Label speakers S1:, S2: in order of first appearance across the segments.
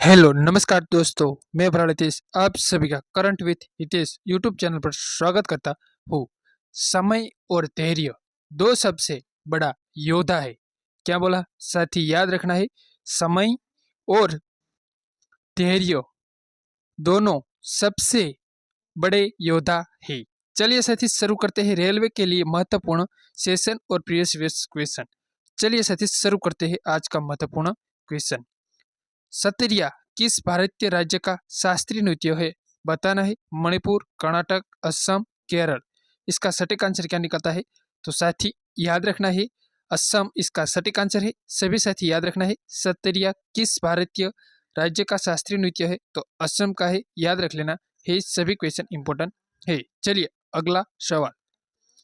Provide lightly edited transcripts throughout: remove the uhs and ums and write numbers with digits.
S1: Hello नमस्कार दोस्तों, मैं भराड़ हितेश आप सभी का current with Hitesh YouTube channel पर स्वागत करता हूँ। समय और धैर्य दो सबसे बड़ा योद्धा है। क्या बोला साथी? याद रखना है, समय और धैर्य दोनों सबसे बड़े योद्धा है। चलिए साथी शुरू करते हैं रेलवे के लिए महत्वपूर्ण सेशन और प्रीवियस क्वेश्चन। चलिए साथी शुरू करते हैं आज का महत्वपूर्ण क्वेश्चन। सत्रिया किस भारतीय राज्य का शास्त्रीय नृत्य है? बताना है। मणिपुर, कर्नाटक, असम, केरल। इसका सटीक आंसर क्या निकलता है? तो साथी याद रखना है, असम इसका सटीक आंसर है। सभी साथी याद रखना है, सत्रिया किस भारतीय राज्य का शास्त्रीय नृत्य है? तो असम का है, याद रख लेना है। सभी क्वेश्चन इंपॉर्टेंट है। चलिए अगला सवाल।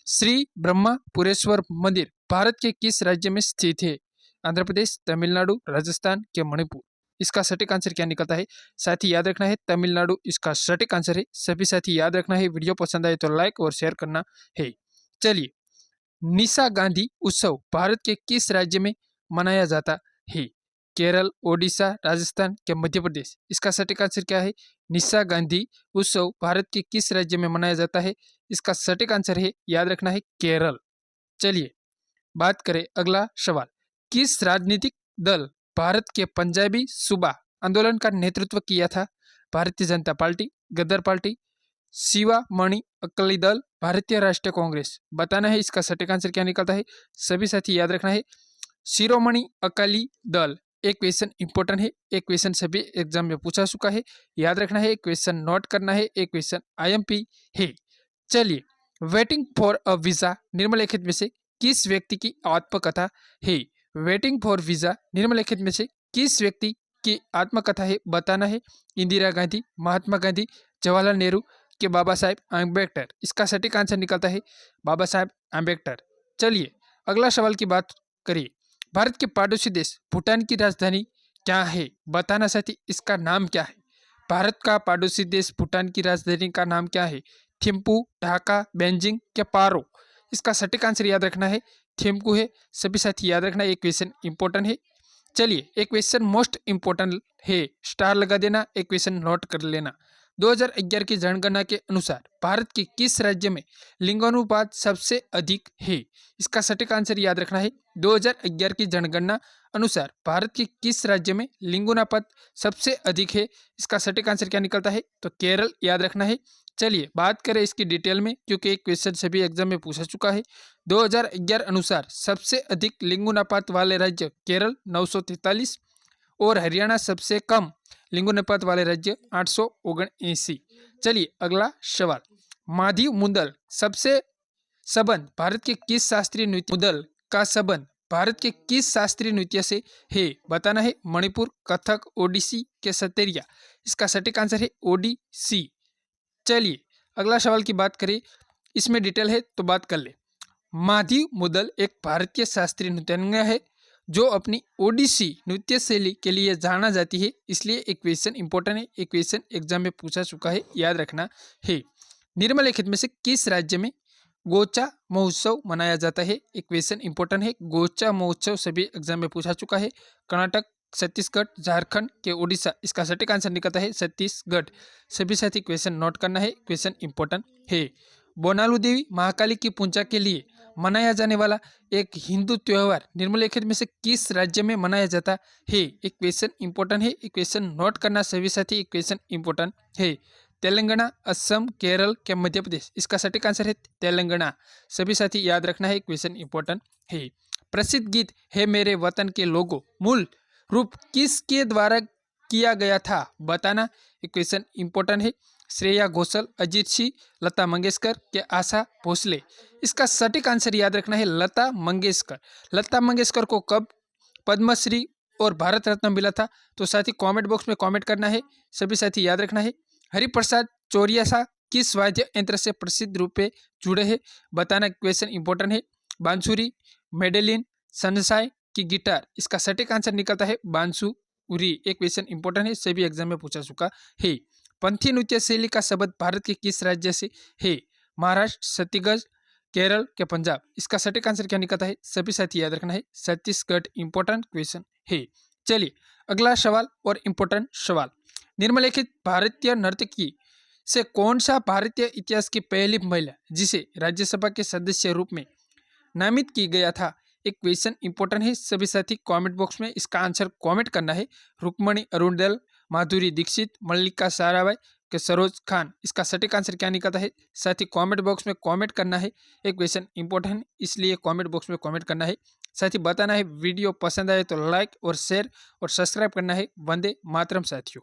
S1: श्री ब्रह्मपुरेश्वर मंदिर भारत के किस राज्य में स्थित है? आंध्र प्रदेश, तमिलनाडु, राजस्थान के मणिपुर। इसका सटीक आंसर क्या निकलता है? साथी याद रखना है, तमिलनाडु इसका सटीक आंसर है। सभी साथी याद रखना है। वीडियो पसंद आए तो लाइक और शेयर करना है। चलिए, निशा गांधी उत्सव भारत के किस राज्य में मनाया जाता है? केरल, ओडिशा, राजस्थान के मध्य प्रदेश। इसका सटीक आंसर क्या है? निशा गांधी उत्सव भारत के किस राज्य में मनाया जाता है? इसका सटीक आंसर है, याद रखना है, केरल। चलिए बात करें अगला सवाल। किस राजनीतिक दल भारत के पंजाबी सूबा आंदोलन का नेतृत्व किया था? भारतीय जनता पार्टी, गदर पार्टी, शिवामणि अकाली दल, भारतीय राष्ट्रीय कांग्रेस। बताना है इसका सटीक आंसर क्या निकलता है। सभी साथी याद रखना है, शिरोमणि अकाली दल। एक क्वेश्चन इंपॉर्टेंट है, एक क्वेश्चन सभी एग्जाम में पूछा चुका है, याद रखना है। एक क्वेश्चन नोट करना है, एक क्वेश्चन आईएमपी है। चलिए, वेटिंग फॉर अ वीजा निम्नलिखित में से किस व्यक्ति की आत्मकथा है? वेटिंग फॉर वीजा निम्नलिखित में से किस व्यक्ति की आत्मकथा है? बताना है। इंदिरा गांधी, महात्मा गांधी, जवाहरलाल नेहरू के बाबा साहेब अम्बेडकर। इसका सटीक आंसर निकलता है बाबा साहेब अम्बेडकर। चलिए अगला सवाल की बात करिए। भारत के पड़ोसी देश भूटान की राजधानी क्या है? बताना साथी इसका नाम क्या है? भारत का पड़ोसी देश भूटान की राजधानी का नाम क्या है? थिम्पू, ढाका, बेजिंग क्या पारो? इसका सटीक आंसर याद रखना है, थिम्पू है। सभी साथी याद रखना, एक क्वेश्चन इंपॉर्टेंट है। चलिए एक क्वेश्चन मोस्ट इंपॉर्टेंट है, स्टार लगा देना, एक क्वेश्चन नोट कर लेना। 2011 की जनगणना के अनुसार भारत के किस राज्य में लिंगानुपात सबसे अधिक है? इसका सटीक आंसर याद रखना है। 2011 की जनगणना अनुसार भारत के किस राज्य में लिंगानुपात सबसे अधिक है? इसका सटीक आंसर क्या निकलता है? तो केरल, याद रखना है। चलिए बात करें इसकी डिटेल में, क्योंकि एक क्वेश्चन सभी एग्जाम में पूछा चुका है। 2011 अनुसार सबसे अधिक लिंगानुपात वाले राज्य केरल 943 और हरियाणा सबसे कम लिंगानुपात वाले राज्य 879। चलिए अगला सवाल। माधी मुदल सबसे संबंध भारत के किस शास्त्रीय नृत्य मुदल का संबंध भारत के किस शास्त्रीय नृत्य से है? बताना है। मणिपुर, कथक, ओडिसी के सतेरिया। इसका सटीक आंसर है ओडिसी। चलिए अगला सवाल की बात करें, इसमें डिटेल है तो बात कर ले। माधी मुदल एक भारतीय शास्त्रीय नृत्यांगना है जो अपनी ओडिसी नृत्य शैली के लिए जाना जाती है। इसलिए एक क्वेश्चन इंपॉर्टेंट है, एक क्वेश्चन एग्जाम में पूछा चुका है, याद रखना है। निम्नलिखित में से किस राज्य में गोचा महोत्सव मनाया जाता है? एक क्वेश्चन इंपॉर्टेंट है, गोचा महोत्सव सभी एग्जाम में पूछा चुका है। कर्नाटक, छत्तीसगढ़, झारखंड के ओडिशा। इसका सटीक आंसर निकलता है छत्तीसगढ़। सभी साथी क्वेश्चन नोट करना है, क्वेश्चन इंपॉर्टेंट है। बोनालू देवी महाकाली की पूजा के लिए मनाया जाने वाला एक हिंदू त्योहार निम्नलिखित में से किस राज्य में मनाया जाता है? एक क्वेश्चन इंपॉर्टेंट है, एक क्वेश्चन नोट करना सभी साथी, एक क्वेश्चन इंपॉर्टेंट है। तेलंगाना, असम, केरल के मध्य प्रदेश। इसका सटीक आंसर है तेलंगाना। सभी साथी याद रखना है, क्वेश्चन इंपॉर्टेंट है। प्रसिद्ध गीत है मेरे वतन के लोगों मूल रूप किसके द्वारा किया गया था? बताना, एक क्वेश्चन इंपॉर्टेंट है। श्रेया घोषाल, अजीत सिंह, लता मंगेशकर के आशा भोसले। इसका सटीक आंसर याद रखना है लता मंगेशकर। लता मंगेशकर को कब पद्मश्री और भारत रत्न मिला था? तो साथी कमेंट बॉक्स में कमेंट करना है, सभी साथी याद रखना है। हरिप्रसाद चौरियासा किस वाद्य यंत्र से प्रसिद्ध रूप से जुड़े हैं? बताना, क्वेश्चन इंपॉर्टेंट है। बांसुरी, मेडेलिन, सनसाई की गिटार। इसका सटीक आंसर निकलता है बांसुरी। एक क्वेश्चन इंपॉर्टेंट है, सभी एग्जाम में पूछा चुका है। पंथी नृत्य शैली का शब्द भारत के किस राज्य से है? महाराष्ट्र, छत्तीसगढ़, केरल के पंजाब। इसका सटीक आंसर क्या निकलता है? सभी साथी याद रखना है छत्तीसगढ़। इंपॉर्टेंट क्वेश्चन है। चलिए अगला सवाल और इम्पोर्टेंट सवाल, निम्नलिखित भारतीय नर्तकी से कौन सा भारतीय इतिहास की पहली महिला जिसे राज्यसभा के सदस्य रूप में नामित की गया था? एक क्वेश्चन इंपॉर्टेंट है, सभी साथी कमेंट बॉक्स में इसका आंसर कमेंट करना है। रुक्मणी अरुणदल, माधुरी दीक्षित, मल्लिका साराभाई के सरोज खान, इसका सटीक आंसर क्या निकलता है साथी कमेंट बॉक्स में कमेंट करना है। एक क्वेश्चन इंपॉर्टेंट है इसलिए कमेंट बॉक्स में कमेंट करना है। साथी बताना है वीडियो पसंद आए तो लाइक और शेयर और सब्सक्राइब करना है। वंदे मातरम साथियों।